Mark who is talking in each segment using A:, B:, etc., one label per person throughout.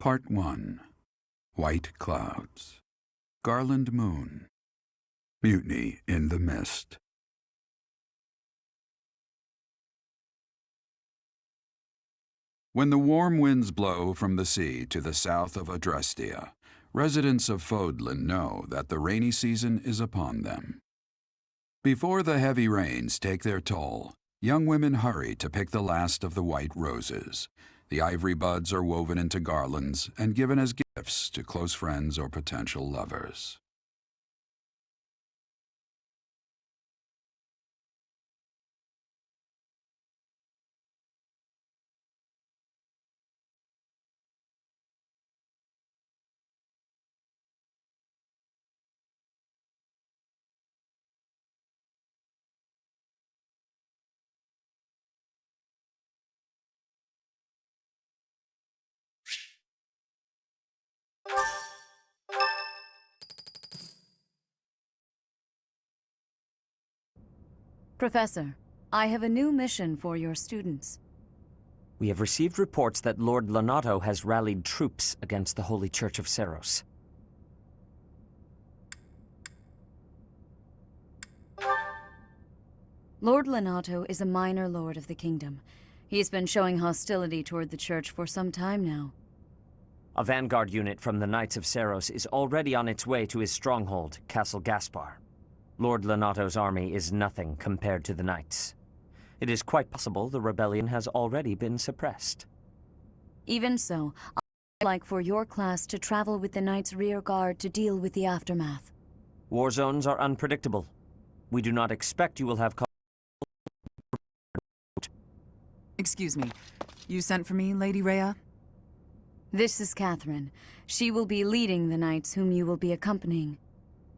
A: Part 1. White Clouds. Garland Moon. Mutiny in the Mist. When the warm winds blow from the sea to the south of Adrestia, residents of Fodlan know that the rainy season is upon them. Before the heavy rains take their toll, young women hurry to pick the last of the white roses. The ivory buds are woven into garlands and given as gifts to close friends or potential lovers.
B: Professor, I have a new mission for your students.
C: We have received reports that Lord Lonato has rallied troops against the Holy Church of Seros.
B: Lord Lonato is a minor lord of the kingdom. He's been showing hostility toward the church for some time now.
C: A vanguard unit from the Knights of Seros is already on its way to his stronghold, Castle Gaspar. Lord Lonato's army is nothing compared to the Knights. It is quite possible the rebellion has already been suppressed.
B: Even so, I'd like for your class to travel with the Knights' rear guard to deal with the aftermath.
C: War zones are unpredictable. We do not expect you will have
D: Excuse me. You sent for me, Lady Rhea?
B: This is Catherine. She will be leading the Knights whom you will be accompanying.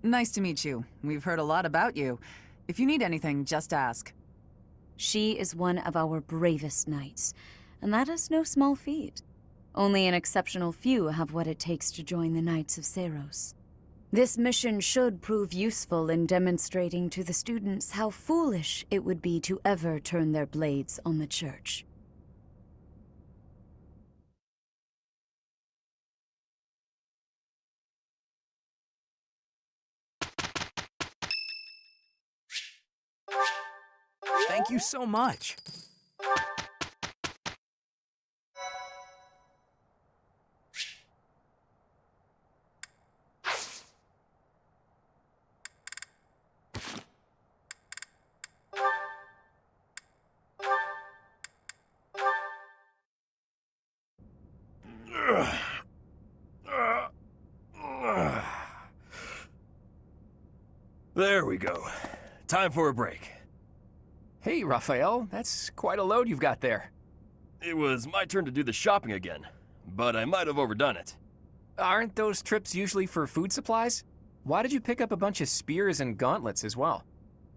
D: Nice to meet you. We've heard a lot about you. If you need anything, just ask.
B: She is one of our bravest knights, and that is no small feat. Only an exceptional few have what it takes to join the Knights of Seros. This mission should prove useful in demonstrating to the students how foolish it would be to ever turn their blades on the Church.
E: Thank you so much.
F: There we go. Time for a break.
E: Hey, Raphael, that's quite a load you've got there.
F: It was my turn to do the shopping again, but I might have overdone it.
E: Aren't those trips usually for food supplies? Why did you pick up a bunch of spears and gauntlets as well?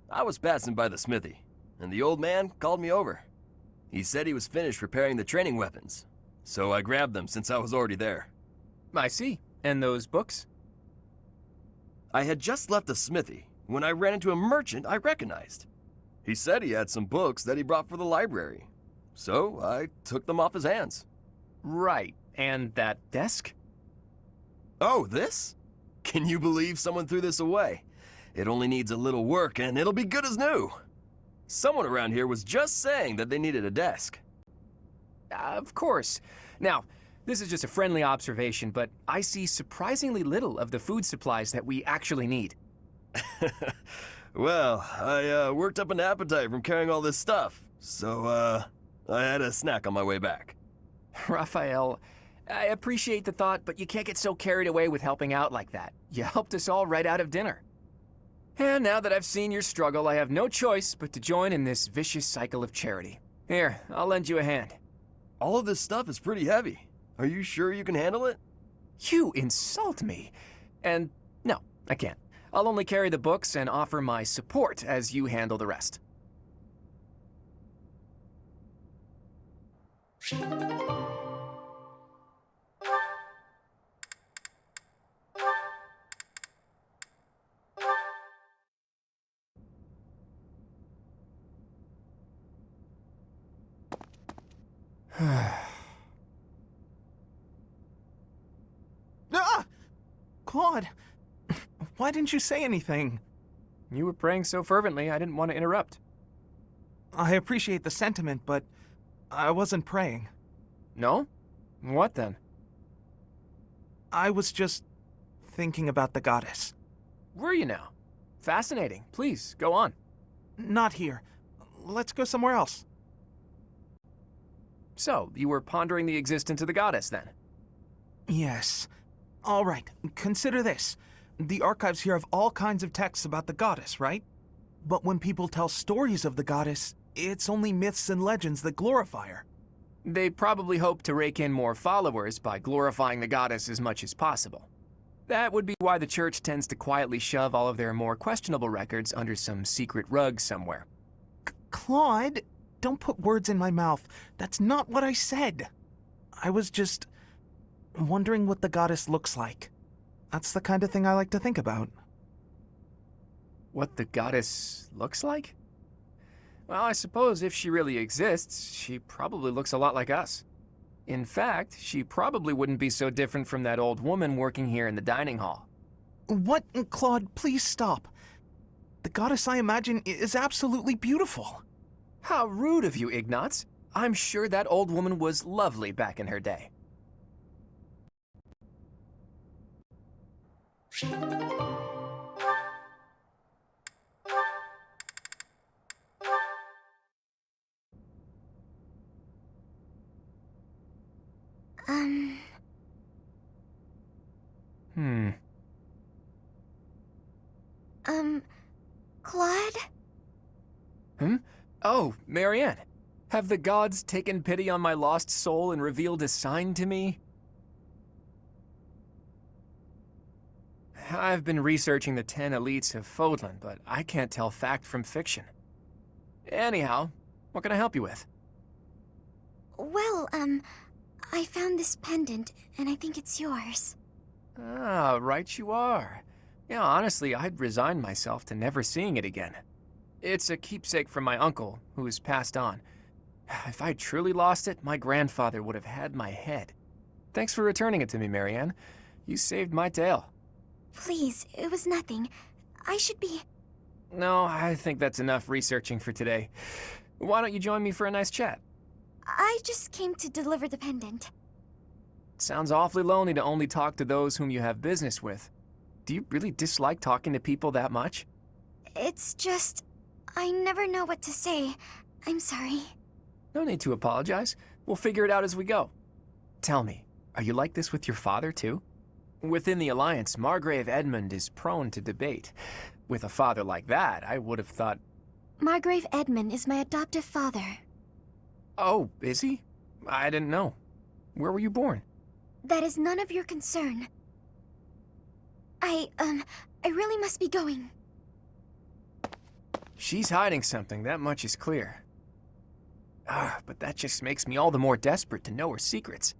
F: I was passing by the smithy, and the old man called me over. He said he was finished repairing the training weapons, so I grabbed them since I was already there.
E: I see. And those books?
F: I had just left the smithy when I ran into a merchant I recognized. He said he had some books that he brought for the library, so I took them off his hands.
E: Right. And that desk?
F: Oh, this? Can you believe someone threw this away? It only needs a little work and it'll be good as new. Someone around here was just saying that they needed a desk.
E: Of course. Now, this is just a friendly observation, but I see surprisingly little of the food supplies that we actually need.
F: Well, I worked up an appetite from carrying all this stuff, so I had a snack on my way back.
E: Raphael, I appreciate the thought, but you can't get so carried away with helping out like that. You helped us all right out of dinner. And now that I've seen your struggle, I have no choice but to join in this vicious cycle of charity. Here, I'll lend you a hand.
F: All of this stuff is pretty heavy. Are you sure you can handle it?
E: You insult me. And no, I can't. I'll only carry the books and offer my support as you handle the rest.
G: Claude, why didn't you say anything?
E: You were praying so fervently, I didn't want to interrupt.
G: I appreciate the sentiment, but I wasn't praying.
E: No? What then?
G: I was just thinking about the goddess.
E: Were you now? Fascinating. Please, go on.
G: Not here. Let's go somewhere else.
E: So, you were pondering the existence of the goddess, then?
G: Yes. All right, consider this. The archives here have all kinds of texts about the goddess, right? But when people tell stories of the goddess, it's only myths and legends that glorify her.
E: They probably hope to rake in more followers by glorifying the goddess as much as possible. That would be why the church tends to quietly shove all of their more questionable records under some secret rug somewhere.
G: Claude, don't put words in my mouth. That's not what I said. I was just wondering what the goddess looks like. That's the kind of thing I like to think about.
E: What the goddess looks like? Well, I suppose if she really exists, she probably looks a lot like us. In fact, she probably wouldn't be so different from that old woman working here in the dining hall.
G: What? Claude, please stop. The goddess I imagine is absolutely beautiful.
E: How rude of you, Ignatz. I'm sure that old woman was lovely back in her day.
B: Claude?
E: Oh, Marianne. Have the gods taken pity on my lost soul and revealed a sign to me? I've been researching the 10 elites of Fodlan, but I can't tell fact from fiction. Anyhow, what can I help you with?
B: Well, I found this pendant, and I think it's yours.
E: Ah, right you are. Yeah, honestly, I'd resigned myself to never seeing it again. It's a keepsake from my uncle, who has passed on. If I truly lost it, my grandfather would have had my head. Thanks for returning it to me, Marianne. You saved my tail.
B: Please, it was nothing. I should be...
E: No, I think that's enough researching for today. Why don't you join me for a nice chat?
B: I just came to deliver the pendant.
E: Sounds awfully lonely to only talk to those whom you have business with. Do you really dislike talking to people that much?
B: It's just... I never know what to say. I'm sorry.
E: No need to apologize. We'll figure it out as we go. Tell me, are you like this with your father, too? Within the Alliance, Margrave Edmund is prone to debate. With a father like that, I would have thought...
B: Margrave Edmund is my adoptive father.
E: Oh, is he? I didn't know. Where were you born?
B: That is none of your concern. I really must be going.
E: She's hiding something, that much is clear. But that just makes me all the more desperate to know her secrets.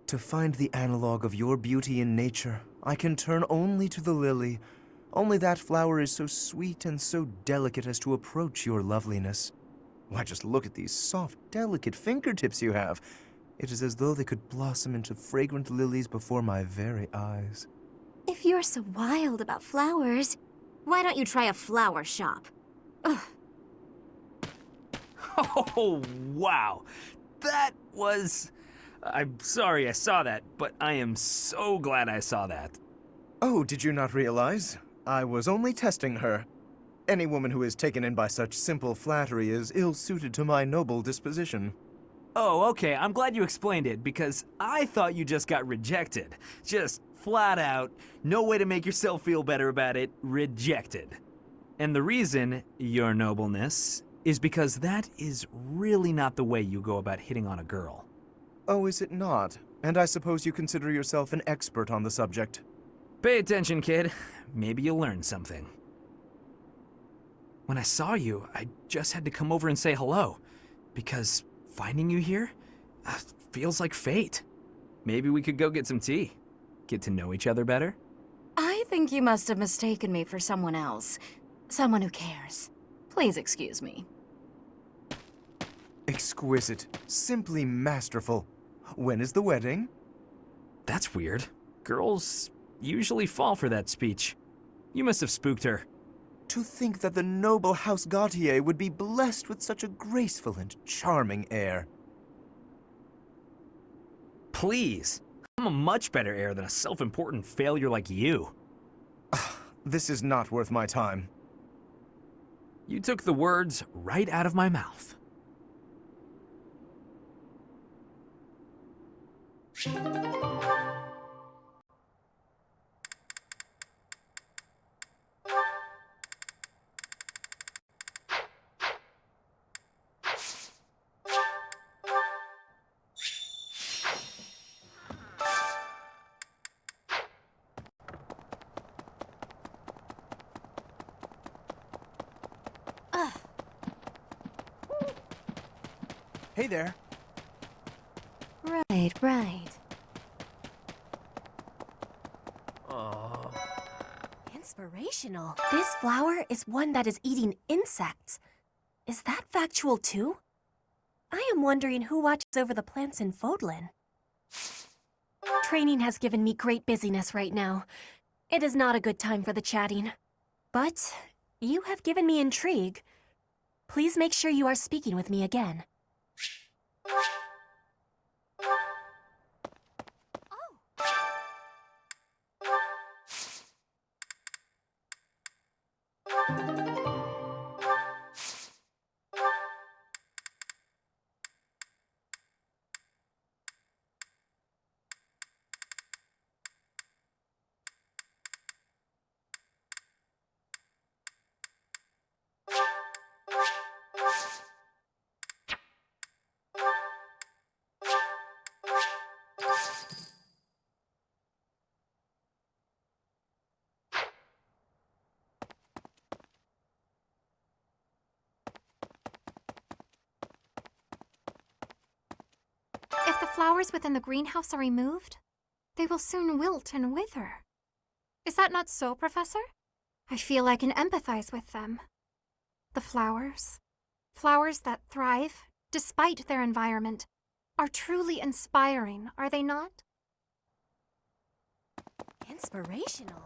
H: To find the analog of your beauty in nature, I can turn only to the lily. Only that flower is so sweet and so delicate as to approach your loveliness. Why, just look at these soft, delicate fingertips you have. It is as though they could blossom into fragrant lilies before my very eyes.
B: If you're so wild about flowers, why don't you try a flower shop? Ugh.
I: Oh, wow. That was... I'm sorry I saw that, but I am so glad I saw that.
H: Oh, did you not realize? I was only testing her. Any woman who is taken in by such simple flattery is ill-suited to my noble disposition.
I: Oh, okay, I'm glad you explained it, because I thought you just got rejected. Just flat out, no way to make yourself feel better about it, rejected. And the reason, your nobleness, is because that is really not the way you go about hitting on a girl.
H: Oh, is it not? And I suppose you consider yourself an expert on the subject.
I: Pay attention, kid. Maybe you'll learn something. When I saw you, I just had to come over and say hello. Because finding you here feels like fate. Maybe we could go get some tea. Get to know each other better?
B: I think you must have mistaken me for someone else. Someone who cares. Please excuse me.
H: Exquisite. Simply masterful. When is the wedding?
I: That's weird. Girls usually fall for that speech. You must have spooked her.
H: To think that the noble House Gautier would be blessed with such a graceful and charming heir.
I: Please. I'm a much better heir than a self-important failure like you.
H: This is not worth my time.
I: You took the words right out of my mouth.
G: Hey there.
B: Right.
J: Inspirational. This flower is one that is eating insects. Is that factual too? I am wondering who watches over the plants in Fodlan. Training has given me great busyness right now. It is not a good time for the chatting. But you have given me intrigue. Please make sure you are speaking with me again.
K: If the flowers within the greenhouse are removed, they will soon wilt and wither. Is that not so, Professor? I feel I can empathize with them. The flowers that thrive despite their environment, are truly inspiring, are they not?
J: Inspirational.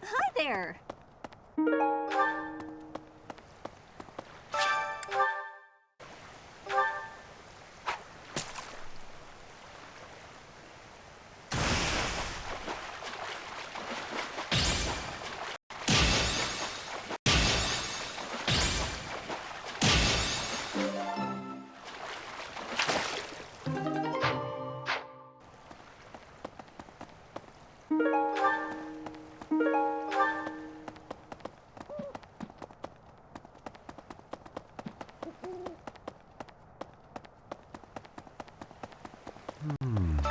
B: Hi there.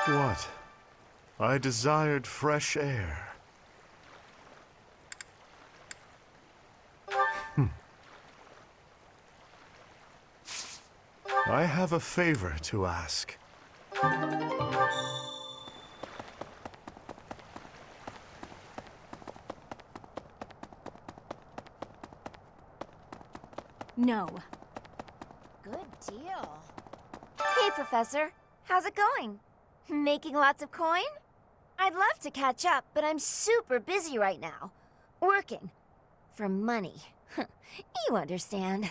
L: What? I desired fresh air. I have a favor to ask.
J: No.
M: Good deal. Hey, Professor. How's it going? Making lots of coin? I'd love to catch up, but I'm super busy right now. Working. For money. You understand.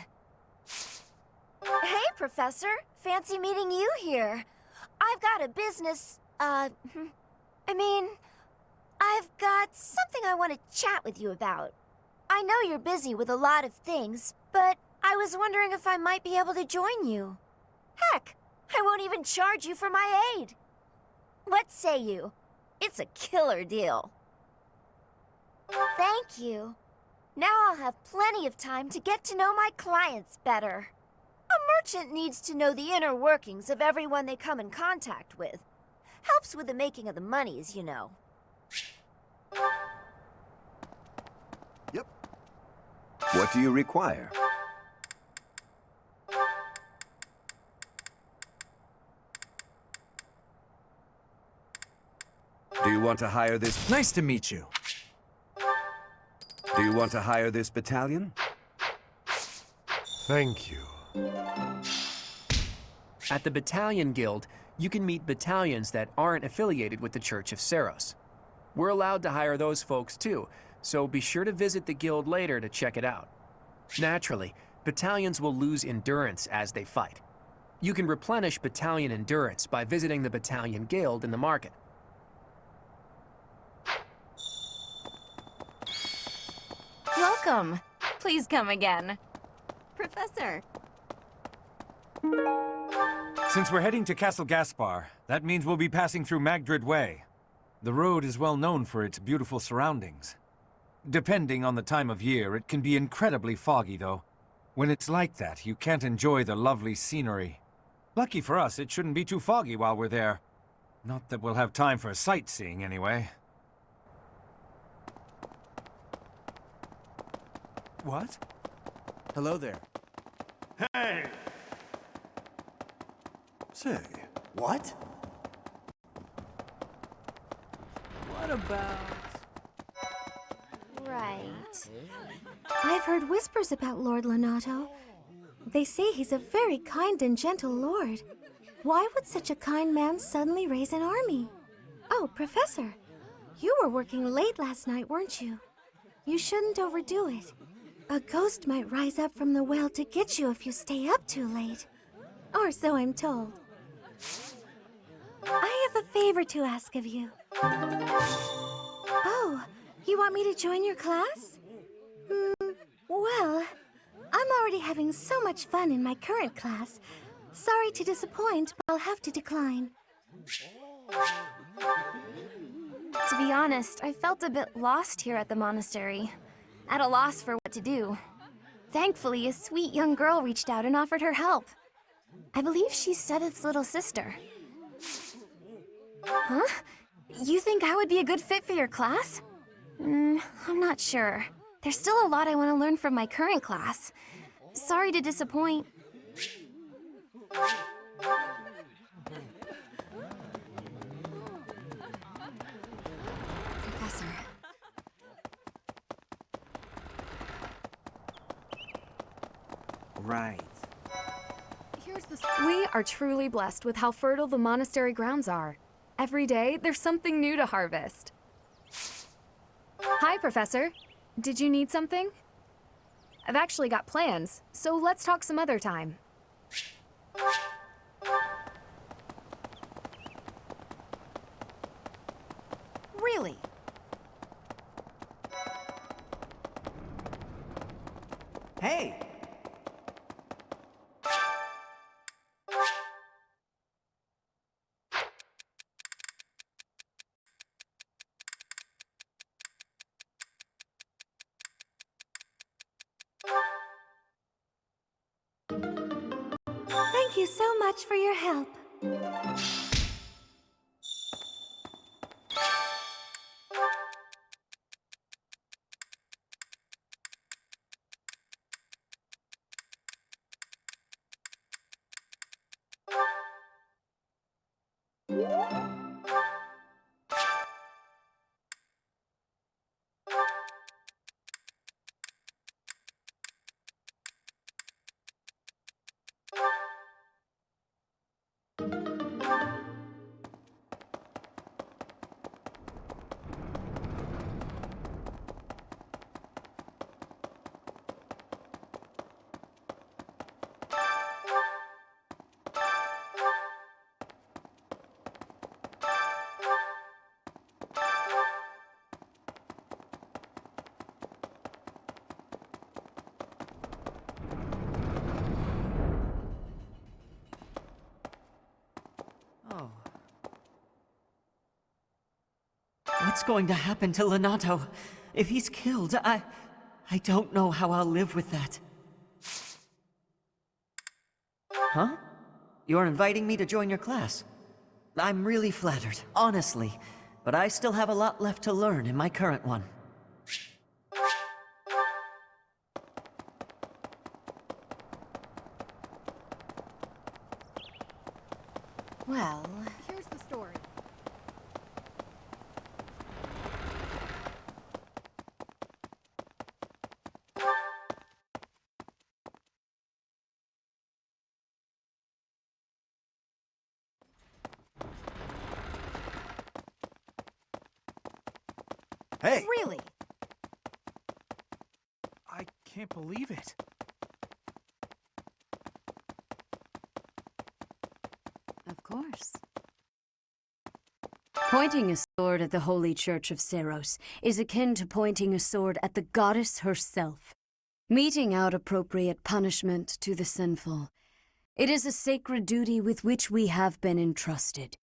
M: Hey, Professor. Fancy meeting you here. I've got a business, I've got something I want to chat with you about. I know you're busy with a lot of things, but I was wondering if I might be able to join you. Heck, I won't even charge you for my aid. What say you? It's a killer deal. Thank you. Now I'll have plenty of time to get to know my clients better. A merchant needs to know the inner workings of everyone they come in contact with. Helps with the making of the monies, you know.
N: Yep. What do you require? want to hire this?
O: Nice to meet you.
N: Do you want to hire this battalion?
L: Thank you.
E: At the Battalion Guild, you can meet battalions that aren't affiliated with the Church of Seiros. We're allowed to hire those folks too, so be sure to visit the guild later to check it out. Naturally, battalions will lose endurance as they fight. You can replenish battalion endurance by visiting the Battalion Guild in the market.
B: Welcome. Please come again. Professor.
O: Since we're heading to Castle Gaspar, that means we'll be passing through Magdred Way. The road is well known for its beautiful surroundings. Depending on the time of year, it can be incredibly foggy, though. When it's like that, you can't enjoy the lovely scenery. Lucky for us, it shouldn't be too foggy while we're there. Not that we'll have time for sightseeing, anyway. What?
P: Hello there.
L: Hey!
P: Say, what?
I: What about...
J: Right. I've heard whispers about Lord Lonato. They say he's a very kind and gentle lord. Why would such a kind man suddenly raise an army? Oh, Professor, you were working late last night, weren't you? You shouldn't overdo it. A ghost might rise up from the well to get you if you stay up too late. Or so I'm told. I have a favor to ask of you. Oh, you want me to join your class? Well, I'm already having so much fun in my current class. Sorry to disappoint, but I'll have to decline.
M: To be honest, I felt a bit lost here at the monastery. At a loss for what to do. Thankfully, a sweet young girl reached out and offered her help. I believe she's Sedith's little sister. Huh? You think I would be a good fit for your class? I'm not sure. There's still a lot I want to learn from my current class. Sorry to disappoint.
B: Professor.
P: Right.
Q: We are truly blessed with how fertile the monastery grounds are. Every day, there's something new to harvest. Hi, Professor. Did you need something? I've actually got plans, so let's talk some other time.
B: Really?
P: Hey!
J: Thank you so much for your help.
C: What's going to happen to Lonato? If he's killed, I don't know how I'll live with that. Huh? You're inviting me to join your class? I'm really flattered, honestly. But I still have a lot left to learn in my current one.
B: Well,
K: here's the story.
P: Hey!
D: Really?
G: I can't believe it.
B: Of course. Pointing a sword at the Holy Church of Seiros is akin to pointing a sword at the goddess herself, meting out appropriate punishment to the sinful. It is a sacred duty with which we have been entrusted.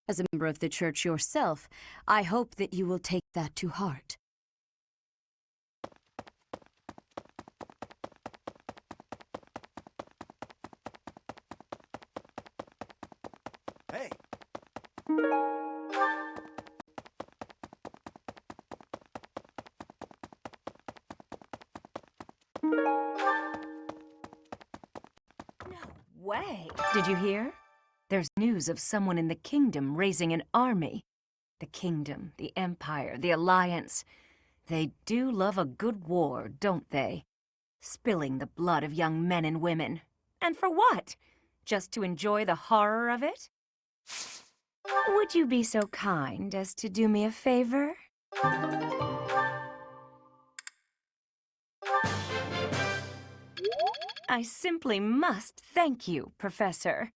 B: As a member of the Church yourself, I hope that you will take that to heart.
P: Hey!
R: Way! Did you hear? There's news of someone in the kingdom raising an army. The kingdom, the empire, the alliance. They do love a good war, don't they? Spilling the blood of young men and women. And for what? Just to enjoy the horror of it? Would you be so kind as to do me a favor? I simply must thank you, Professor.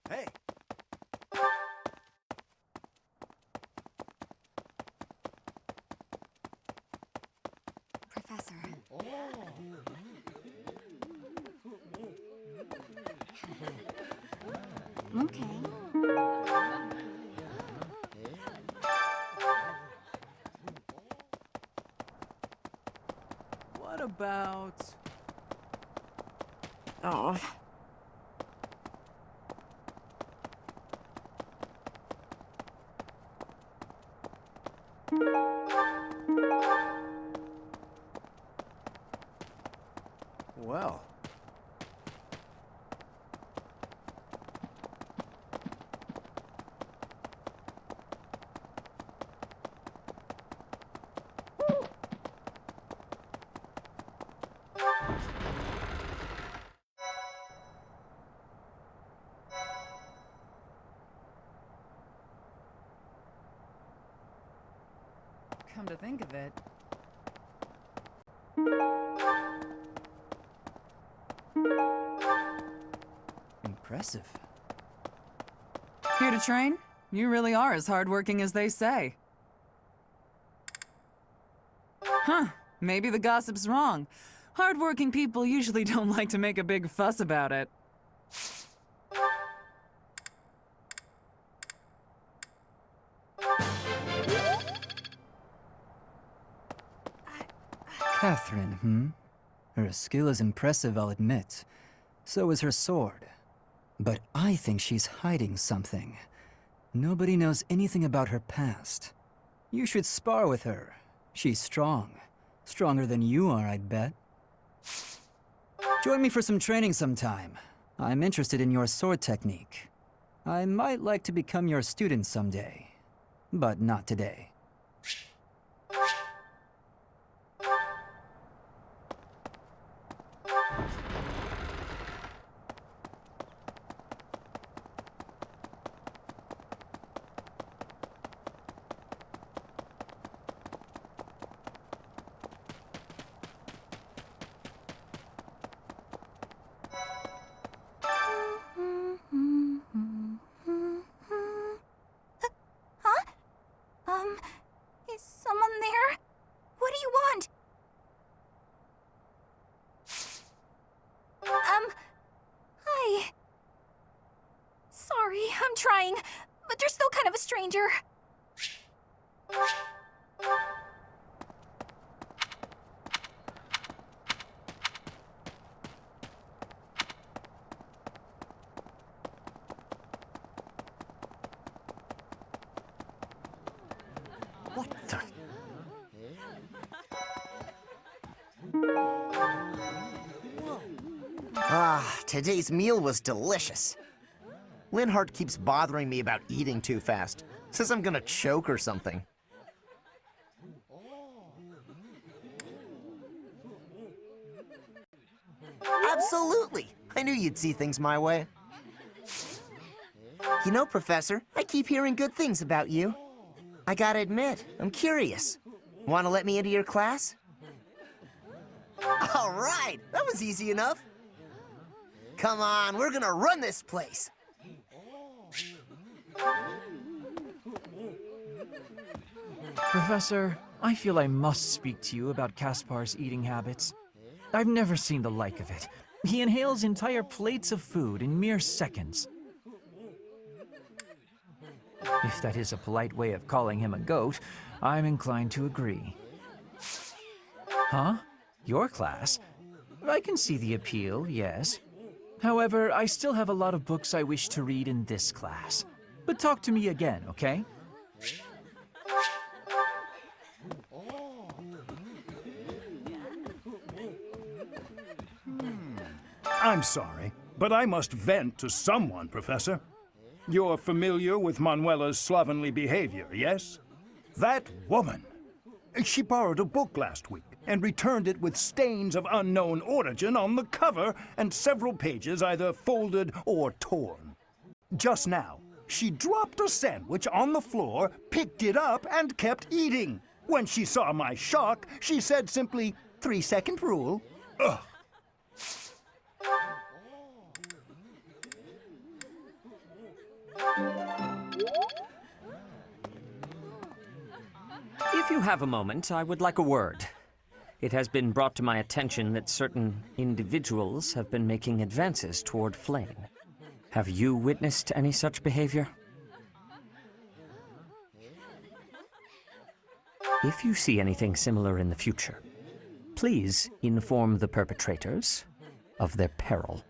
P: Hey!
M: Professor. Okay.
D: What about...
R: Oh.
P: Well.
D: Come to think of it...
P: Impressive.
D: Here to train? You really are as hardworking as they say. Huh. Maybe the gossip's wrong. Hardworking people usually don't like to make a big fuss about it.
S: Catherine, Her skill is impressive, I'll admit. So is her sword. But I think she's hiding something. Nobody knows anything about her past. You should spar with her. She's strong. Stronger than you are, I'd bet. Join me for some training sometime. I'm interested in your sword technique. I might like to become your student someday. But not today.
J: Is someone there? What do you want? Hi. Sorry, I'm trying, but you're still kind of a stranger.
P: What the?
T: Ah, today's meal was delicious. Linhart keeps bothering me about eating too fast. Says I'm gonna choke or something. Absolutely! I knew you'd see things my way. You know, Professor, I keep hearing good things about you. I gotta admit, I'm curious. Want to let me into your class? All right, that was easy enough. Come on, we're gonna run this place.
U: Professor, I feel I must speak to you about Caspar's eating habits. I've never seen the like of it. He inhales entire plates of food in mere seconds. If that is a polite way of calling him a goat, I'm inclined to agree. Huh? Your class? I can see the appeal, yes. However, I still have a lot of books I wish to read in this class. But talk to me again, okay?
L: I'm sorry, but I must vent to someone, Professor. You're familiar with Manuela's slovenly behavior, yes? That woman! She borrowed a book last week and returned it with stains of unknown origin on the cover and several pages either folded or torn. Just now, she dropped a sandwich on the floor, picked it up, and kept eating. When she saw my shock, she said simply, 3-second rule. Ugh.
C: If you have a moment, I would like a word. It has been brought to my attention that certain individuals have been making advances toward Flame. Have you witnessed any such behavior? If you see anything similar in the future, please inform the perpetrators of their peril.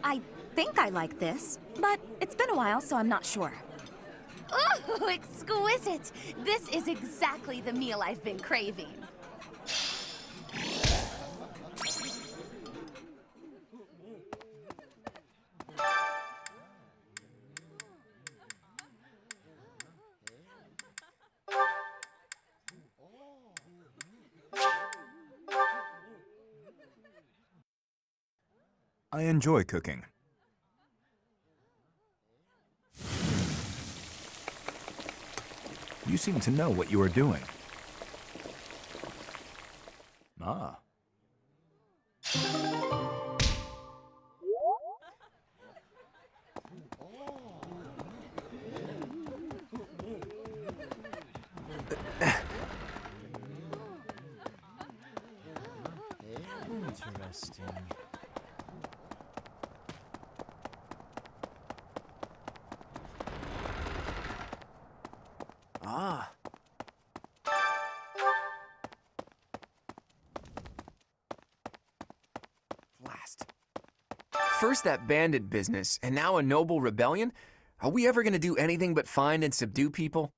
B: I think I like this, but it's been a while, so I'm not sure.
M: Ooh, exquisite! This is exactly the meal I've been craving.
V: I enjoy cooking. You seem to know what you are doing. Ah.
S: Interesting.
E: Ah. Blast. First that bandit business, and now a noble rebellion? Are we ever gonna do anything but find and subdue people?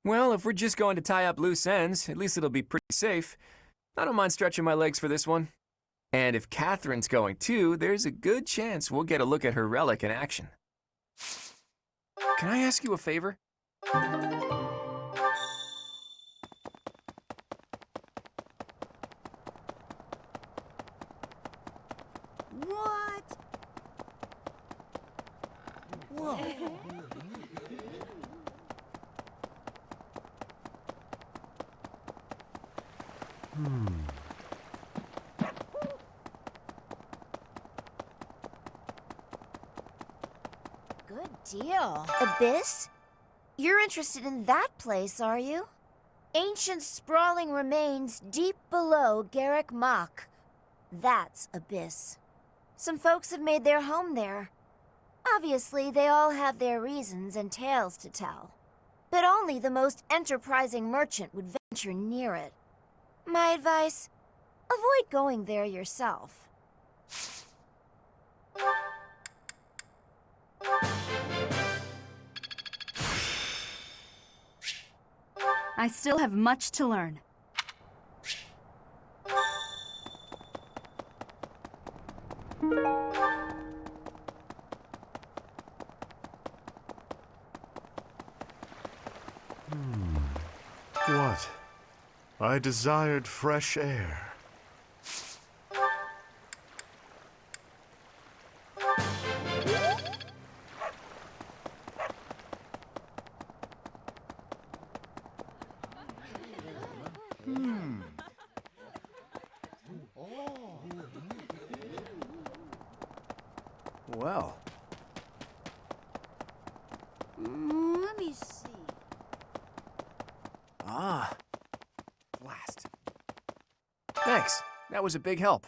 E: Well, if we're just going to tie up loose ends, at least it'll be pretty safe. I don't mind stretching my legs for this one. And if Catherine's going too, there's a good chance we'll get a look at her relic in action. Can I ask you a favor?
M: What? Whoa. Good deal. Abyss? You're interested in that place, are you? Ancient sprawling remains deep below Garreg Mach. That's Abyss. Some folks have made their home there. Obviously, they all have their reasons and tales to tell. But only the most enterprising merchant would venture near it. My advice? Avoid going there yourself.
A: I still have much to learn.
F: What? I desired fresh air.
P: Well.
M: Let me see.
P: Ah.
E: Blast. Thanks. That was a big help.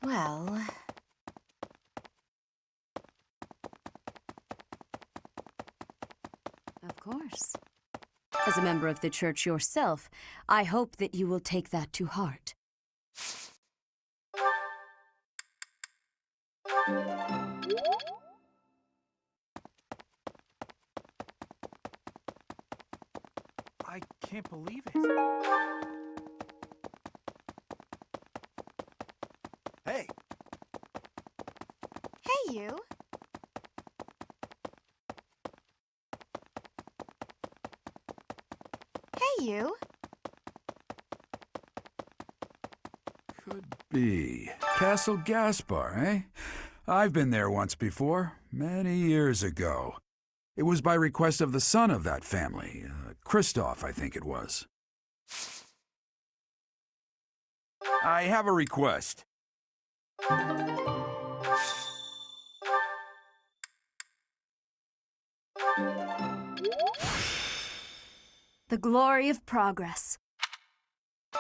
B: Well... Of course. As a member of the church yourself, I hope that you will take that to heart.
G: I can't believe it.
P: Hey!
K: Hey, you. Hey, you.
W: Could be. Castle Gaspar, eh? I've been there once before, many years ago. It was by request of the son of that family, Christoph, I think it was. I have a request.
A: The glory of progress.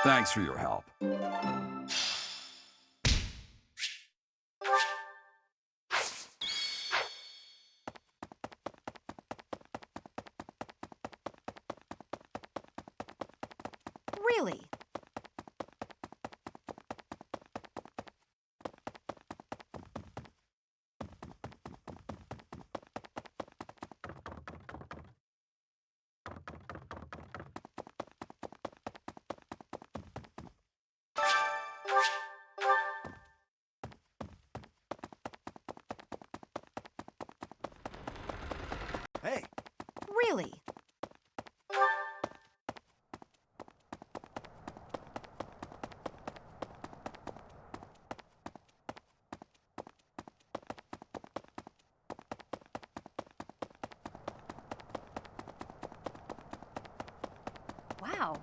W: Thanks for your help.
K: Really?
P: Hey!
K: Really?
A: Wow.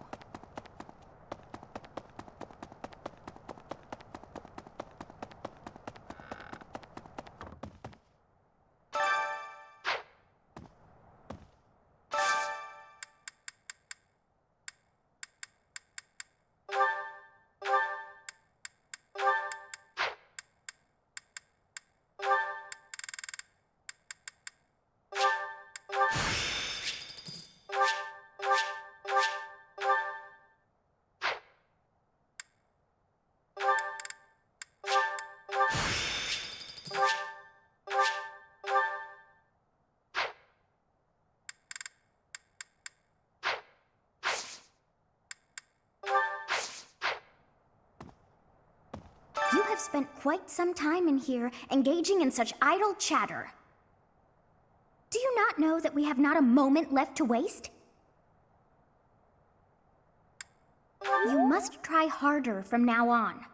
J: You have spent quite some time in here, engaging in such idle chatter. Do you not know that we have not a moment left to waste? You must try harder from now on.